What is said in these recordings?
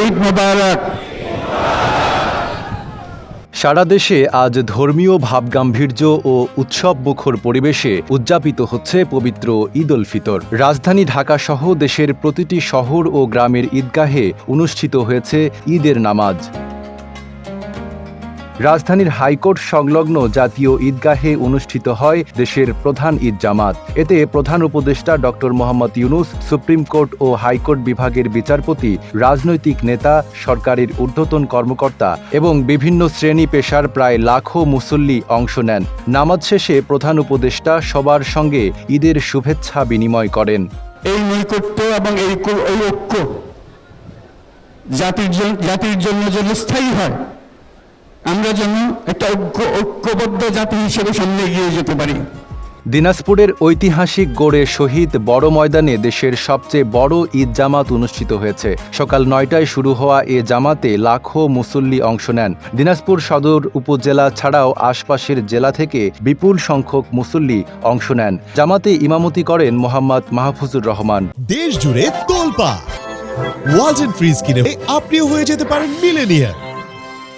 ঈদ মোবারক। সারা দেশে আজ ধর্মীয় ভাবগাম্ভীর্য ও উৎসবমুখর পরিবেশে উদযাপিত হচ্ছে পবিত্র ঈদ উল ফিতর। রাজধানী ঢাকাসহ দেশের প্রতিটি শহর ও গ্রামের ঈদগাহে অনুষ্ঠিত হয়েছে ঈদের নামাজ। রাজধানীর হাইকোর্ট সংলগ্ন জাতীয় ঈদগাহে অনুষ্ঠিত হয় দেশের প্রধান ঈদ জামাত। এতে প্রধান উপদেষ্টা doctor Mohammad Yunus, supreme court ও হাইকোর্ট বিভাগের বিচারপতি, রাজনৈতিক নেতা, সরকারের ঊর্ধ্বতন কর্মকর্তা এবং বিভিন্ন শ্রেণী পেশার প্রায় লাখো মুসল্লি অংশ নেন। নামাজ শেষে প্রধান উপদেষ্টা সবার সঙ্গে ঈদের শুভেচ্ছা বিনিময় করেন। এই নৈকট্য এবং এই ঐক্য জাতির জন্য যেন স্থায়ী হয়, আমরা যেন একটা ঐক্যবদ্ধ জাতি হিসেবে সামনে এগিয়ে যেতে পারি। দিনাজপুরের ঐতিহাসিক গড়ে শহীদ বড় ময়দানে দেশের সবচেয়ে বড় ঈদ জামাত অনুষ্ঠিত হয়েছে। সকাল ৯টায় শুরু হওয়া এ জামাতে লাখো মুসল্লি অংশ নেন। দিনাজপুর সদর উপজেলা ছাড়াও আশপাশের জেলা থেকে বিপুল সংখ্যক মুসল্লি অংশ নেন। জামাতে ইমামতি করেন মোহাম্মদ মাহফুজুর রহমান। দেশ জুড়ে তোলপা ওয়ালটন ফ্রিজ কিনে আপনিও হয়ে যেতে পারেন মিলেনিয়ার।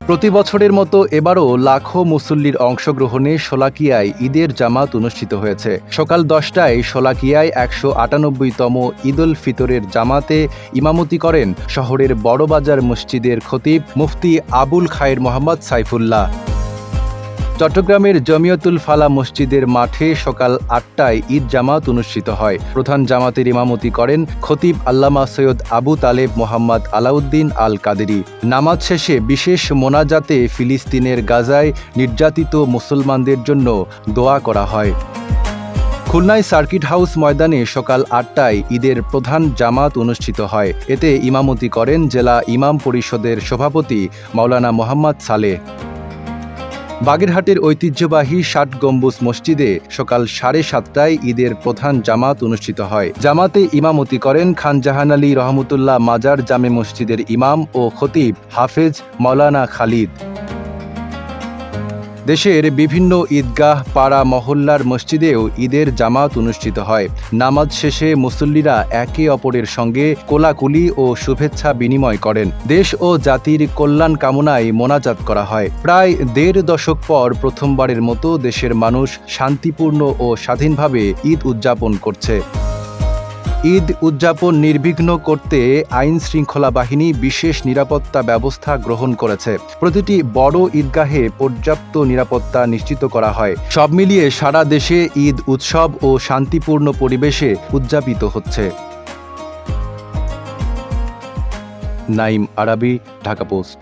প্রতি বছরের মতো এবারও লাখো মুসল্লির অংশগ্রহণে শোলাকিয়ায় ঈদের জামাত অনুষ্ঠিত হয়েছে। সকাল 10টায় শোলাকিয়ায় ১৯৮তম ঈদ উল ফিতরের জামাতে ইমামতি করেন শহরের বড়বাজার মসজিদের খতিব মুফতি আবুল খায়ের মোহাম্মদ সাইফুল্লাহ। চট্টগ্রামের জমিয়তুল ফালা মসজিদের মাঠে সকাল ৮টায় ঈদ জামাত অনুষ্ঠিত হয়। প্রধান জামাতের ইমামতি করেন খতিব আল্লামা সৈয়দ আবু তালেব মোহাম্মদ আলাউদ্দিন আল কাদেরি। নামাজ শেষে বিশেষ মোনাজাতে ফিলিস্তিনের গাজায় নির্যাতিত মুসলমানদের জন্য দোয়া করা হয়। খুলনায় সার্কিট হাউস ময়দানে সকাল ৮টায় ঈদের প্রধান জামাত অনুষ্ঠিত হয়। এতে ইমামতি করেন জেলা ইমাম পরিষদের সভাপতি মাওলানা মোহাম্মদ সালেহ। বাগেরহাটের ঐতিহ্যবাহী ৬০ গম্বুজ মসজিদে সকাল ৭:৩০টায় ঈদের প্রধান জামাত অনুষ্ঠিত হয়। জামাতে ইমামতি করেন খান জাহান আলী রহমতুল্লাহ মাজার জামে মসজিদের ইমাম ও খতিব হাফেজ মাওলানা খালিদ। দেশের বিভিন্ন ঈদগাহ, পাড়া, মহল্লার মসজিদেও ঈদের জামাত অনুষ্ঠিত হয়। নামাজ শেষে মুসল্লিরা একে অপরের সঙ্গে কোলাকুলি ও শুভেচ্ছা বিনিময় করেন। দেশ ও জাতির কল্যাণ কামনায় মোনাজাত করা হয়। প্রায় ১.৫ দশক পর প্রথমবারের মতো দেশের মানুষ শান্তিপূর্ণ ও স্বাধীনভাবে ঈদ উদযাপন করছে। ঈদ উদযাপন নির্বিঘ্ন করতে আইন শৃঙ্খলা বাহিনী বিশেষ নিরাপত্তা ব্যবস্থা গ্রহণ করেছে। প্রতিটি বড় ঈদগাহে পর্যাপ্ত নিরাপত্তা নিশ্চিত করা হয়। সব মিলিয়ে সারা দেশে ঈদ উৎসব ও শান্তিপূর্ণ পরিবেশে উদযাপিত হচ্ছে। নাইম আরাবী, ঢাকা পোস্ট।